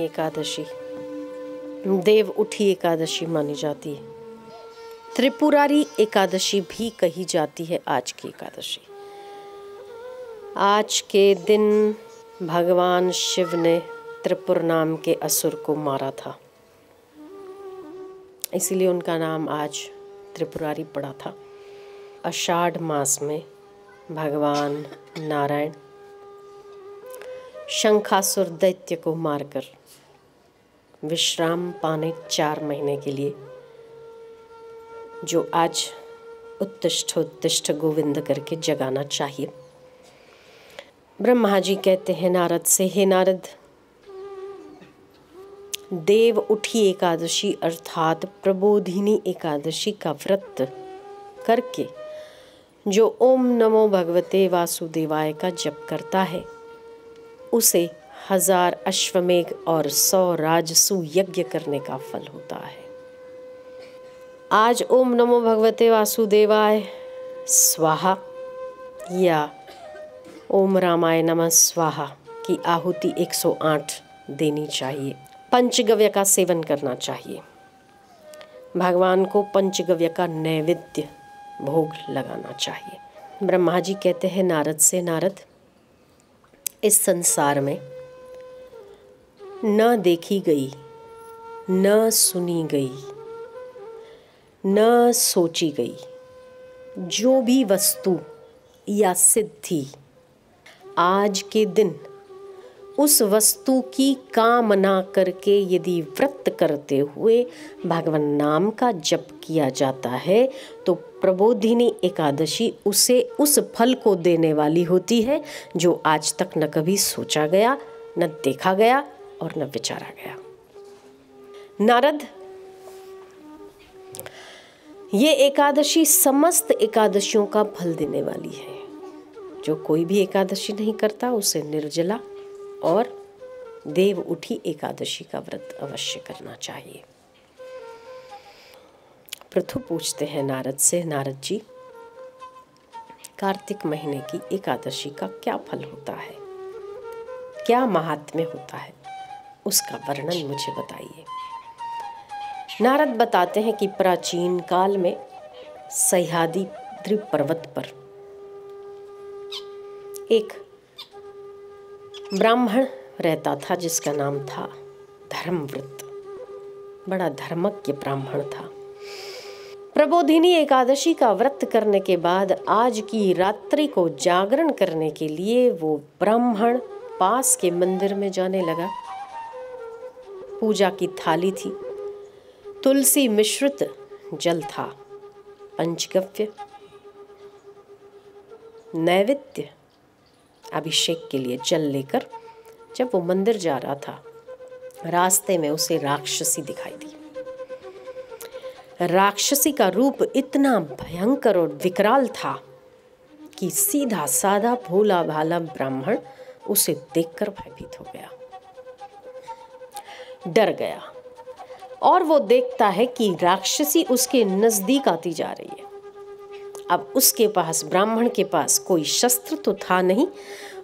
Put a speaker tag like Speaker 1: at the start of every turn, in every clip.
Speaker 1: एकादशी देव उठी एकादशी मानी जाती है। त्रिपुरारी एकादशी भी कही जाती है आज की एकादशी। आज के दिन भगवान शिव ने त्रिपुर नाम के असुर को मारा था, इसीलिए उनका नाम आज त्रिपुरारी पड़ा था। आषाढ़ मास में भगवान नारायण शंखासुर दैत्य को मारकर विश्राम पाने 4 महीने के लिए, जो आज उत्तिष्ठ उत्तिष्ठ गोविंद करके जगाना चाहिए। ब्रह्मा जी कहते हैं नारद से, हे नारद, देव उठी एकादशी अर्थात प्रबोधिनी एकादशी का व्रत करके जो ओम नमो भगवते वासुदेवाय का जप करता है, उसे 1000 अश्वमेघ और 100 राजसू यज्ञ करने का फल होता है। आज ओम नमो भगवते वासुदेवाय स्वाहा या ओम रामाय नमः स्वाहा की आहुति 108 देनी चाहिए। पंचगव्य का सेवन करना चाहिए। भगवान को पंचगव्य का नैवेद्य भोग लगाना चाहिए। ब्रह्मा जी कहते हैं नारद से, नारद, इस संसार में न देखी गई, न सुनी गई, न सोची गई जो भी वस्तु या सिद्धि आज के दिन उस वस्तु की कामना करके यदि व्रत करते हुए भगवान नाम का जप किया जाता है, तो प्रबोधिनी एकादशी उसे उस फल को देने वाली होती है जो आज तक न कभी सोचा गया, न देखा गया और न विचारा गया। नारद, ये एकादशी समस्त एकादशियों का फल देने वाली है। जो कोई भी एकादशी नहीं करता उसे निर्जला और देव उठी एकादशी का व्रत अवश्य करना चाहिए। पृथु पूछते हैं नारद से, नारद जी, कार्तिक महीने की एकादशी का क्या फल होता है, क्या महात्म्य होता है, उसका वर्णन मुझे बताइए। नारद बताते हैं कि प्राचीन काल में सह्याद्री पर्वत पर एक ब्राह्मण रहता था जिसका नाम था धर्मव्रत। बड़ा धर्मज्ञ ब्राह्मण था। प्रबोधिनी एकादशी का व्रत करने के बाद आज की रात्रि को जागरण करने के लिए वो ब्राह्मण पास के मंदिर में जाने लगा। पूजा की थाली थी, तुलसी मिश्रित जल था, पंचगव्य, नैवेद्य, अभिषेक के लिए जल लेकर जब वो मंदिर जा रहा था, रास्ते में उसे राक्षसी दिखाई दी। राक्षसी का रूप इतना भयंकर और विकराल था कि सीधा साधा भोला भाला ब्राह्मण उसे देखकर भयभीत हो गया, डर गया। और वो देखता है कि राक्षसी उसके नजदीक आती जा रही है। अब उसके पास, ब्राह्मण के पास कोई शस्त्र तो था नहीं।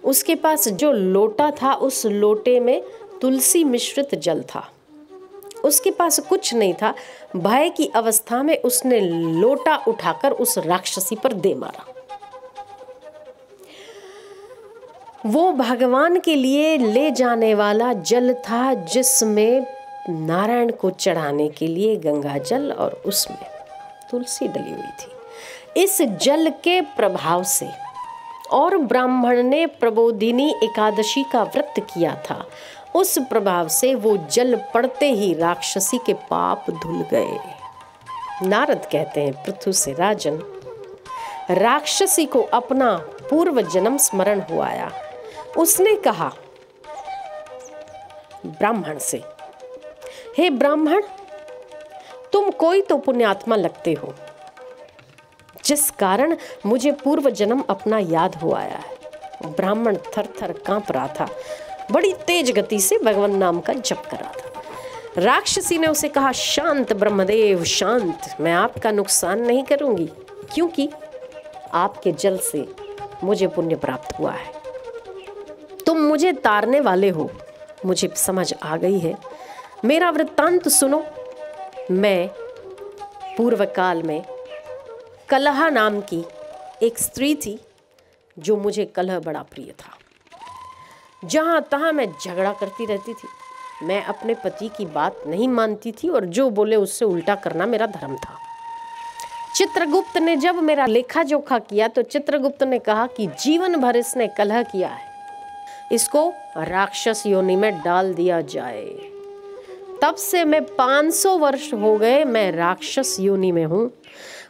Speaker 1: उसके पास जो लोटा था, उस लोटे में तुलसी मिश्रित जल था। उसके पास कुछ नहीं था। भय की अवस्था में उसने लोटा उठाकर उस राक्षसी पर दे मारा। वो भगवान के लिए ले जाने वाला जल था, जिसमें नारायण को चढ़ाने के लिए गंगा जल और उसमें तुलसी डली हुई थी। इस जल के प्रभाव से, और ब्राह्मण ने प्रबोधिनी एकादशी का व्रत किया था, उस प्रभाव से वो जल पड़ते ही राक्षसी के पाप धुल गए। नारद कहते हैं पृथु से, राजन, राक्षसी को अपना पूर्व जन्म स्मरण हुआ आया। उसने कहा ब्राह्मण से, हे ब्राह्मण, तुम कोई तो पुण्यात्मा लगते हो, जिस कारण मुझे पूर्व जन्म अपना याद हो आया है। ब्राह्मण थर थर कांप रहा था, बड़ी तेज गति से भगवान नाम का जप कर रहा था। राक्षसी ने उसे कहा, शांत ब्रह्मदेव शांत, मैं आपका नुकसान नहीं करूंगी, क्योंकि आपके जल से मुझे पुण्य प्राप्त हुआ है। तुम मुझे तारने वाले हो, मुझे समझ आ गई है। मेरा वृत्तांत सुनो। मैं पूर्व काल में कलह नाम की एक स्त्री थी, जो मुझे कलह बड़ा प्रिय था। जहाँ तहाँ मैं झगड़ा करती रहती थी। मैं अपने पति की बात नहीं मानती थी और जो बोले उससे उल्टा करना मेरा धर्म था। चित्रगुप्त ने जब मेरा लेखा जोखा किया तो चित्रगुप्त ने कहा कि जीवन भर इसने कलह किया है, इसको राक्षस योनि में डाल दिया जाए। तब से मैं 500 वर्ष हो गए मैं राक्षस योनि में हूँ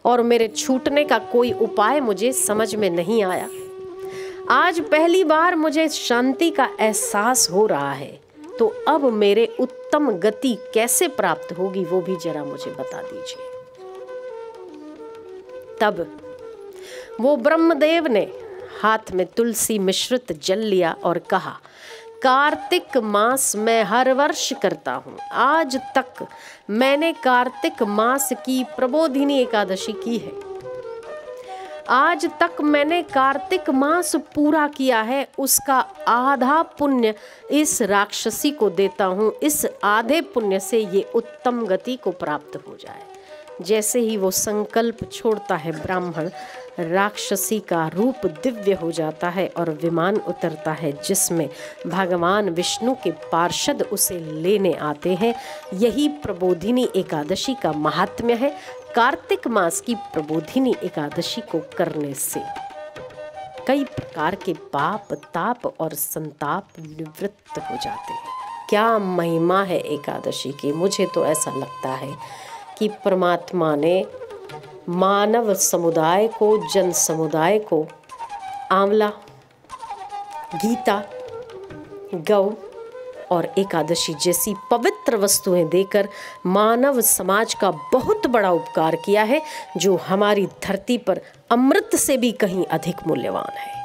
Speaker 1: और मेरे छूटने का कोई उपाय मुझे समझ में नहीं आया। आज पहली बार मुझे शांति का एहसास हो रहा है, तो अब मेरे उत्तम गति कैसे प्राप्त होगी वो भी जरा मुझे बता दीजिए। तब वो ब्रह्मदेव ने हाथ में तुलसी मिश्रित जल लिया और कहा, कार्तिक मास मैं हर वर्ष करता हूँ। आज तक मैंने कार्तिक मास की प्रबोधिनी एकादशी की है। आज तक मैंने कार्तिक मास पूरा किया है, उसका आधा पुण्य इस राक्षसी को देता हूँ। इस आधे पुण्य से ये उत्तम गति को प्राप्त हो जाए। जैसे ही वो संकल्प छोड़ता है, ब्राह्मण राक्षसी का रूप दिव्य हो जाता है और विमान उतरता है जिसमें भगवान विष्णु के पार्षद उसे लेने आते हैं। यही प्रबोधिनी एकादशी का महात्म्य है। कार्तिक मास की प्रबोधिनी एकादशी को करने से कई प्रकार के पाप, ताप और संताप निवृत्त हो जाते हैं। क्या महिमा है एकादशी की। मुझे तो ऐसा लगता है कि परमात्मा ने मानव समुदाय को, जन समुदाय को आंवला, गीता, गौ और एकादशी जैसी पवित्र वस्तुएं देकर मानव समाज का बहुत बड़ा उपकार किया है, जो हमारी धरती पर अमृत से भी कहीं अधिक मूल्यवान है।